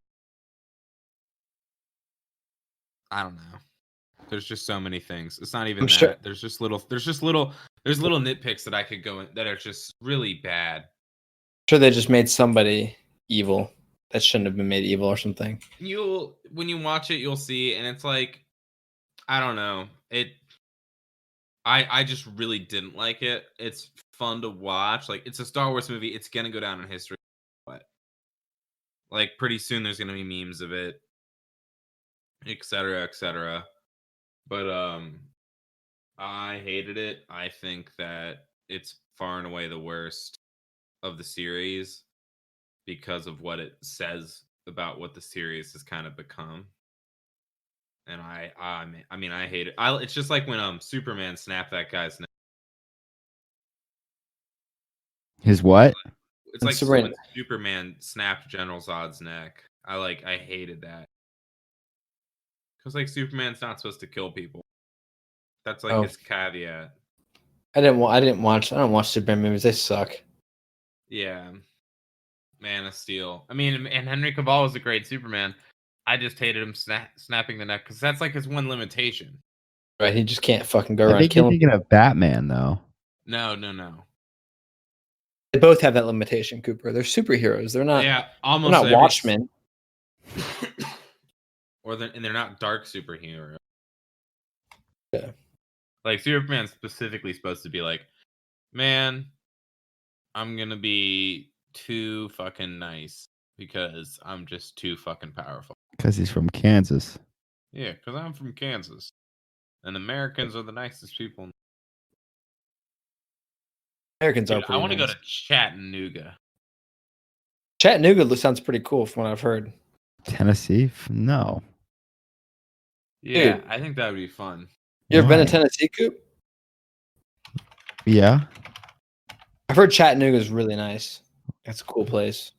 I don't know. There's just so many things. It's not even I'm that. sure- There's little nitpicks that I could go in that are just really bad. Sure, they just made somebody evil that shouldn't have been made evil or something. When you watch it, you'll see, and it's like, I don't know. I just really didn't like it. It's fun to watch. Like, it's a Star Wars movie. It's gonna go down in history. But like pretty soon there's gonna be memes of it, etc., etc. But I hated it. I think that it's far and away the worst of the series because of what it says about what the series has kind of become. And I mean, I hate it. It's just like when Superman snapped that guy's neck. His what? It's like when Superman snapped General Zod's neck. I hated that. Because like Superman's not supposed to kill people. That's like his caveat. I don't watch Superman movies. They suck. Yeah. Man of Steel. I mean, and Henry Cavill was a great Superman. I just hated him snapping the neck because that's like his one limitation. Right, he just can't fucking go I around think you're killing. thinking of Batman, though. No. They both have that limitation, Cooper. They're superheroes. They're not. Yeah, almost. They're not Watchmen. They're not dark superheroes. Yeah. Like Superman's specifically supposed to be like, man, I'm gonna be too fucking nice because I'm just too fucking powerful. Because he's from Kansas. Yeah, because I'm from Kansas, and Americans are the nicest people. Americans are. I want to go to Chattanooga. Chattanooga sounds pretty cool from what I've heard. Tennessee? No. Yeah, Dude. I think that would be fun. You ever been Why? to Tennessee, Coop? Yeah. I've heard Chattanooga is really nice. That's a cool place.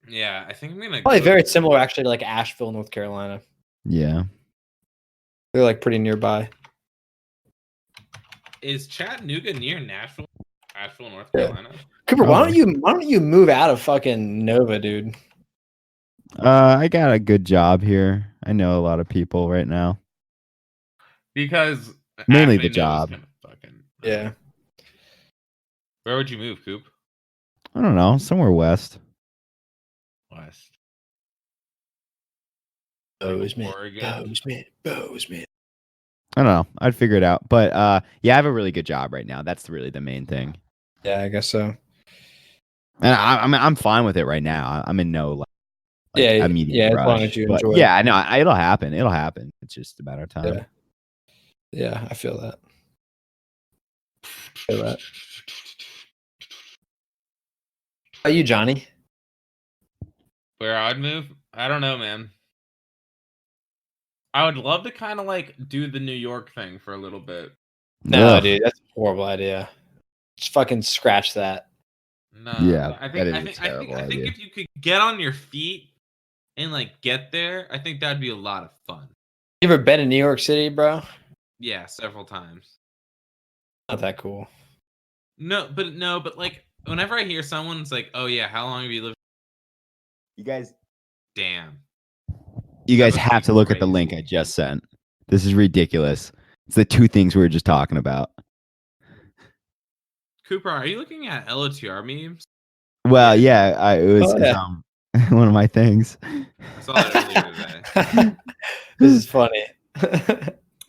Yeah, I think I'm gonna Probably go very to- similar, actually, to like Asheville, North Carolina. Yeah. They're like pretty nearby. Is Chattanooga near Nashville, North Yeah. Carolina? Cooper, why Probably. don't you move out of fucking Nova, dude? I got a good job here. I know a lot of people right now. Because Mainly actually, the job. Nova's kinda fucking. Yeah. Where would you move, Coop? I don't know. Somewhere west. West. Bozeman. Oregon. Bozeman. I don't know. I'd figure it out. But yeah, I have a really good job right now. That's really the main thing. Yeah, I guess so. And I'm fine with it right now. I'm in no immediate as rush. long as you But enjoy it. yeah, I know it'll happen. It'll happen. It's just a matter of time. Yeah, I feel that. Feel that. Are you Johnny? Where I'd move? I don't know, man. I would love to kind of like do the New York thing for a little bit. No, Ugh. dude, that's a horrible idea. Just fucking scratch that. No, Yeah, I that is a think terrible idea. if you could get on your feet and like get there, I think that'd be a lot of fun. You ever been in New York City, bro? Yeah, several times. Not that cool. No, but like whenever I hear someone's like, "Oh yeah, how long have you lived?" You guys Damn. have must be to look at the crazy. link I just sent. This is ridiculous. It's the two things we were just talking about. Cooper, are you looking at LOTR memes? Well, yeah, it was one of my things. I saw that earlier today. This is funny.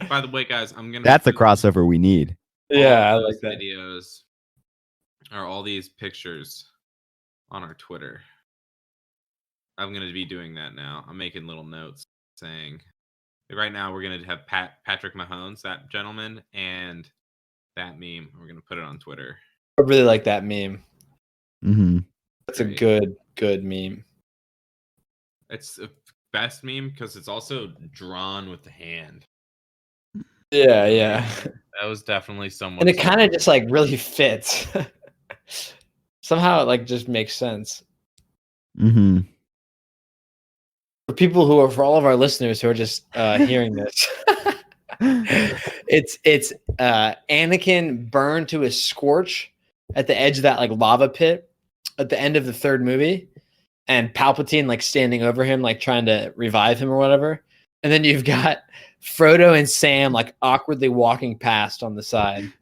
By the way, guys, I'm gonna. That's the put crossover we need. Yeah, I all like those that. videos or all these pictures on our Twitter. I'm gonna be doing that now. I'm making little notes saying right now we're gonna have Patrick Mahomes, that gentleman, and that meme. We're gonna put it on Twitter. I really like that meme. Mm-hmm. That's a Great. good meme. It's the best meme because it's also drawn with the hand. Yeah. That was definitely someone. And it kind of just like really fits. Somehow it like just makes sense. Mm-hmm. For all of our listeners who are just hearing this. It's Anakin burned to a scorch at the edge of that like lava pit at the end of the third movie, and Palpatine like standing over him, like trying to revive him or whatever. And then you've got Frodo and Sam like awkwardly walking past on the side.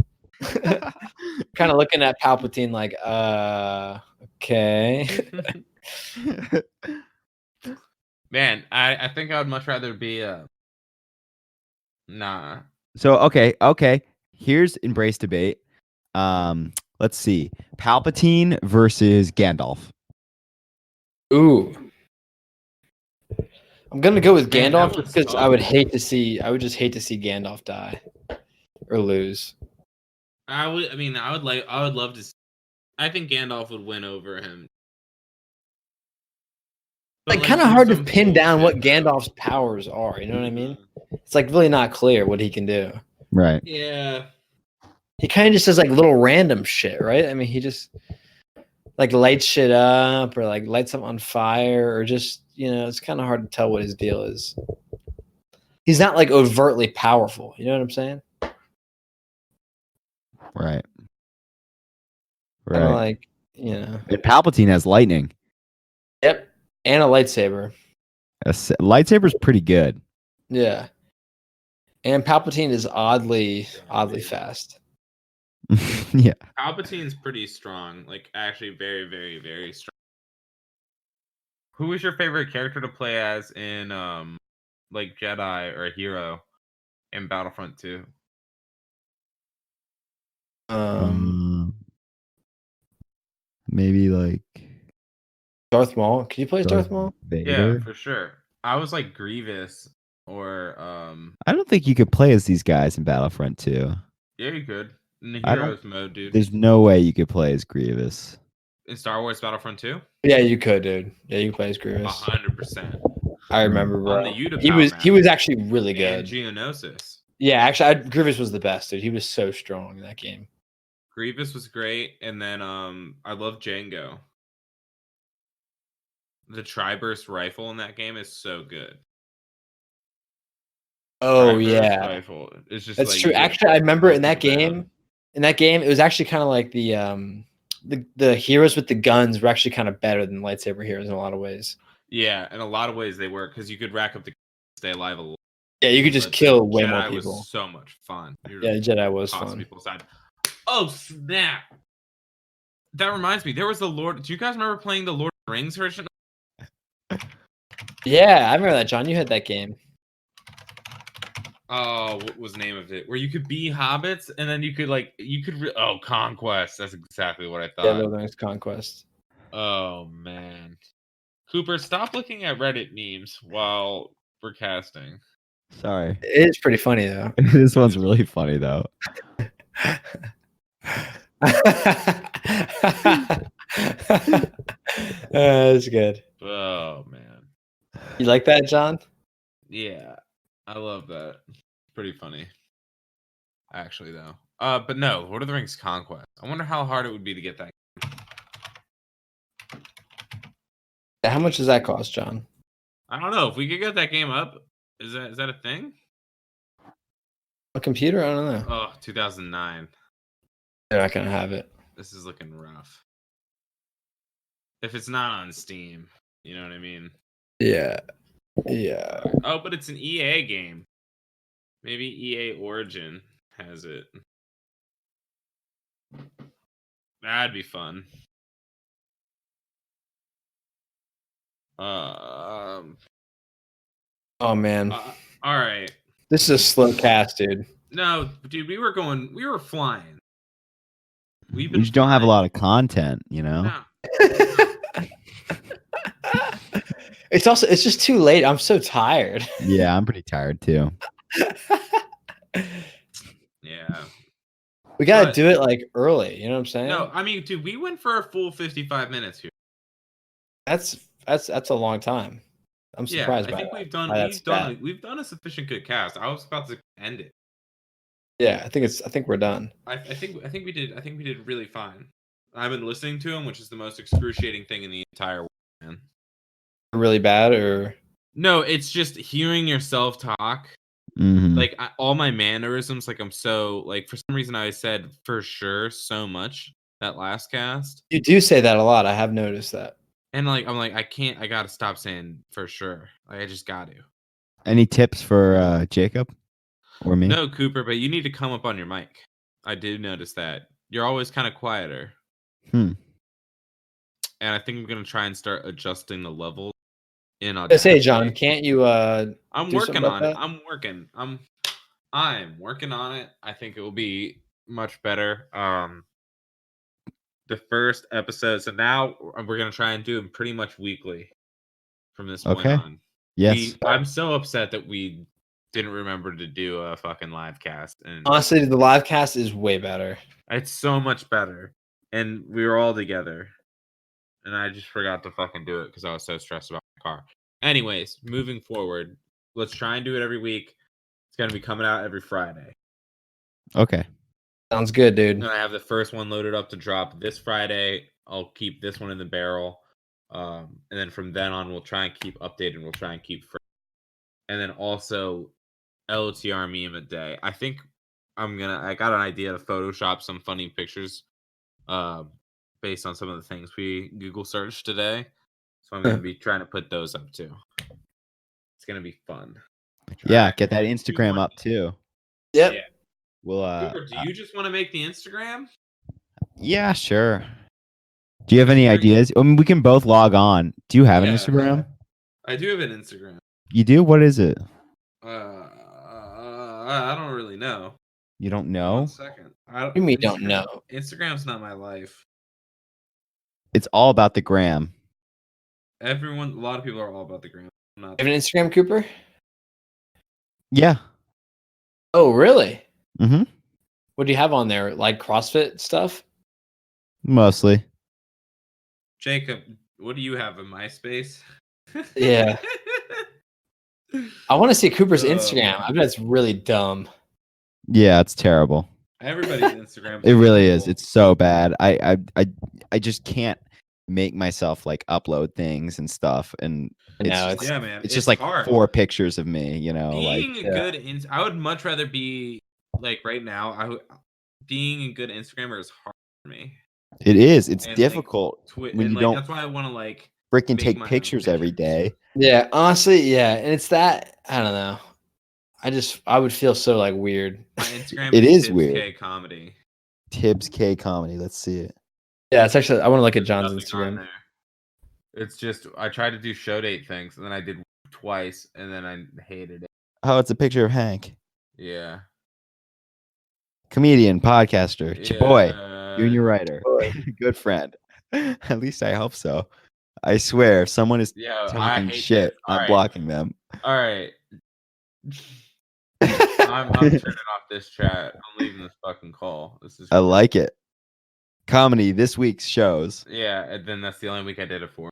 Kind of looking at Palpatine like, okay. Man, I think I would much rather be nah. So okay. Here's embrace debate. Let's see. Palpatine versus Gandalf. Ooh. I'm gonna go with Man, that Gandalf was because I tough. would just hate to see Gandalf die or lose. I would love to see, I think Gandalf would win over him. But, Like kind of do hard to some pin down what bullshit, though. Gandalf's powers are. You know what I mean? It's like really not clear what he can do. Right. Yeah. He kind of just does like little random shit, right? I mean, he just like lights shit up or like lights up on fire or just, it's kind of hard to tell what his deal is. He's not like overtly powerful. You know what I'm saying? Right. Kind of Right. like, And Palpatine has lightning. Yep. And a lightsaber. Lightsaber's pretty good. Yeah. And Palpatine is oddly fast. Yeah. Palpatine's pretty strong. Like, actually very, very, very strong. Who was your favorite character to play as in like Jedi or a hero in Battlefront 2? Maybe like Darth Maul. Can you play as Darth Maul? Yeah, Vader. for sure. I was like Grievous or I don't think you could play as these guys in Battlefront 2. yeah, you could. In the I don't- heroes mode, dude. There's no way you could play as Grievous. In Star Wars Battlefront 2? Yeah, you could, dude. Yeah, you could play as Grievous. 100%. I remember, bro. On the Utah He was actually really And good. Geonosis. Yeah, actually, Grievous was the best, dude. He was so strong in that game. Grievous was great, and then I love Django. The Tri-Burst rifle in that game is so good. Oh Tri-Burst yeah, rifle. It's just that's like true. you get Actually, I remember in that multiple down. game. In that game, it was actually kind of like the heroes with the guns were actually kind of better than lightsaber heroes in a lot of ways. Yeah, in a lot of ways they were because you could rack up the stay alive a lot. Yeah, you could just But the kill way Jedi more people. was so much fun. You Yeah, the Jedi was toss fun. people aside. Oh snap! That reminds me, there was the Lord. Do you guys remember playing the Lord of the Rings version? Yeah, I remember that, John. You had that game. Oh, what was the name of it? Where you could be hobbits and then you could Conquest. That's exactly what I thought. Yeah, Lord of the Rings Conquest. Oh man, Cooper, stop looking at Reddit memes while we're casting. Sorry. It is pretty funny though. This one's really funny though. That's good. Oh man, You like that, John? yeah, I love that. Pretty funny, actually though. But no, Lord of the Rings Conquest. I wonder how hard it would be to get that. How much does that cost, John? I don't know if we could get that game up. Is that a thing? A computer? I don't know. Oh, 2009. They're not gonna have it. This is looking rough. If it's not on Steam, you know what I mean? Yeah. Yeah. Oh, but it's an EA game. Maybe EA Origin has it. That'd be fun. Oh man. All right. This is a slow cast, dude. No, dude, we were flying. We just don't have a lot of content, you know? No. It's just too late. I'm so tired. Yeah, I'm pretty tired too. Yeah. We gotta But- do it like early. You know what I'm saying? No, I mean, dude, we went for a full 55 minutes here. That's a long time. I'm Yeah, surprised I by think that. we've done a sufficient good cast. I was about to end it. Yeah, I think we're done. I think we did really fine. I've been listening to him, which is the most excruciating thing in the entire world, man. Really bad or No, it's just hearing yourself talk. Mhm. Like all my mannerisms, like I'm so like for some reason I said for sure so much that last cast, you do say that a lot. I have noticed that. and like I'm like I gotta stop saying for sure. Like I just got to. Any tips for Jacob or me? No, Cooper, but you need to come up on your mic. I did notice that. You're always kind of quieter. Hmm. And I think I'm gonna try and start adjusting the level in I say, Audacity. John, can't you I'm do working something on about it. that? I'm working on it. I think it will be much better. The first episode. So now we're gonna try and do them pretty much weekly from this point Okay. on. Yes. I'm so upset that we didn't remember to do a fucking live cast, and Honestly, the live cast is way better. it's so much better. And we were all together, and I just forgot to fucking do it because I was so stressed about my car. Anyways, moving forward, let's try and do it every week. It's gonna be coming out every Friday. Okay. Sounds good, dude. And I have the first one loaded up to drop this Friday. I'll keep this one in the barrel. And then from then on, we'll try and keep updated. We'll try and keep fresh. And then also LTR meme a day. I think I got an idea to Photoshop some funny pictures based on some of the things we Google searched today. So I'm going to be trying to put those up too. It's going to be fun. Yeah, get that Instagram up too. Yep. Yeah. We'll Cooper, do you just want to make the Instagram? Yeah, sure. Do you have any ideas? I mean, we can both log on. Do you have an Yeah. Instagram? I do have an Instagram. You do? What is it? I don't really know. You don't know? 1 second. You mean don't know? Instagram's not my life. It's all about the gram. A lot of people are all about the gram. I'm not. You have an Instagram, Cooper? Yeah. Oh, really? Mm-hmm. What do you have on there? Like CrossFit stuff? Mostly. Jacob, what do you have in MySpace? Yeah. I want to see Cooper's Oh, Instagram. I bet it's really dumb. Yeah, it's terrible. Everybody's Instagram. It really is. It's so bad. I just can't make myself like upload things and stuff, and it's yeah, man. it's just like hard. 4 pictures of me, you know, Being like a good I would much rather be like right now. Being a good Instagrammer is hard for me. it is. It's And, difficult like, when you like, don't that's why I want to like freaking make take my own pictures every day. Yeah, honestly, yeah. And it's that, I don't know. I would feel so like weird. My Instagram It is Tibbs weird. K Comedy. Tibbs K Comedy. Let's see it. Yeah, it's actually, I want to look at John's Nothing on Instagram. there. It's just I tried to do show date things, and then I did twice, and then I hated it. Oh, it's a picture of Hank. Yeah. Comedian, podcaster, boy, junior writer, Boy. good friend. At least I hope so. I swear, if someone is Yeah, I talking hate shit, this. All I'm right. blocking them. All right. I'm turning off this chat. I'm leaving this fucking call. This is I like it. Comedy this week's shows. Yeah, and then that's the only week I did it for.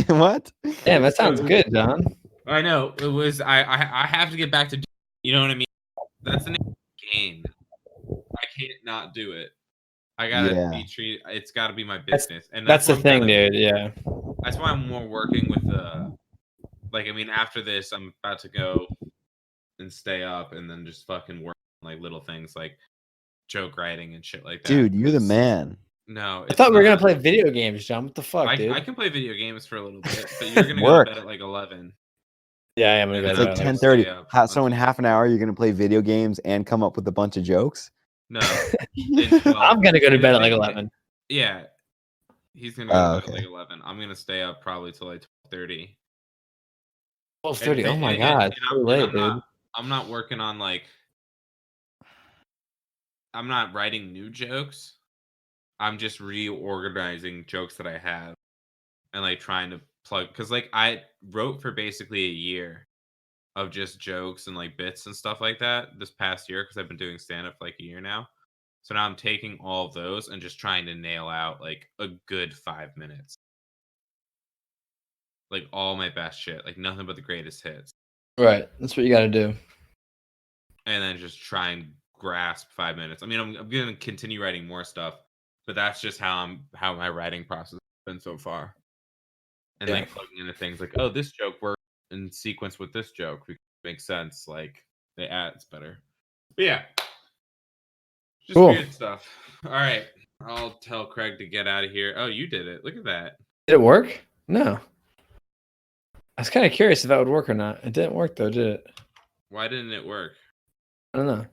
What? Damn, that sounds good, John. I know it was. I have to get back to. You know what I mean? That's the name of the game. I can't not do it. I gotta be treated. It's got to be my business, and That's the why I'm thing, kinda- dude. Yeah. That's why I'm more working with the. Like, I mean, after this, I'm about to go and stay up, and then just fucking work on, like, little things like joke writing and shit like that. Dude, you're the man. No, I thought we were gonna play video games, John. What the fuck, dude? I can play video games for a little bit, but you're gonna Work. go to bed at like 11. Yeah, I am gonna It's go It's to like bed. 10:30. So in half an hour, you're gonna play video games and come up with a bunch of jokes. No, I'm gonna go to bed at like 11. Yeah, he's gonna go to bed okay. at like 11. I'm gonna stay up probably till like 12:30. 12:30. Oh my god, it's so late, dude. I'm not working on like. I'm not writing new jokes. I'm just reorganizing jokes that I have, and like trying to plug because like I wrote for basically a year of just jokes and like bits and stuff like that this past year because I've been doing stand up for like a year now. So now I'm taking all of those and just trying to nail out like a good 5 minutes. Like all my best shit, like nothing but the greatest hits. Right, that's what you got to do. And then just try and grasp 5 minutes. I mean, I'm gonna continue writing more stuff, but that's just how my writing process has been so far. And like plugging into things like, oh, this joke worked in sequence with this joke. Makes sense. Like they add it's better. But yeah. Just weird stuff. All right. I'll tell Craig to get out of here. Oh, you did it. Look at that. Did it work? No. was kind of curious if that would work or not. It didn't work though, did it? Why didn't it work? I don't know.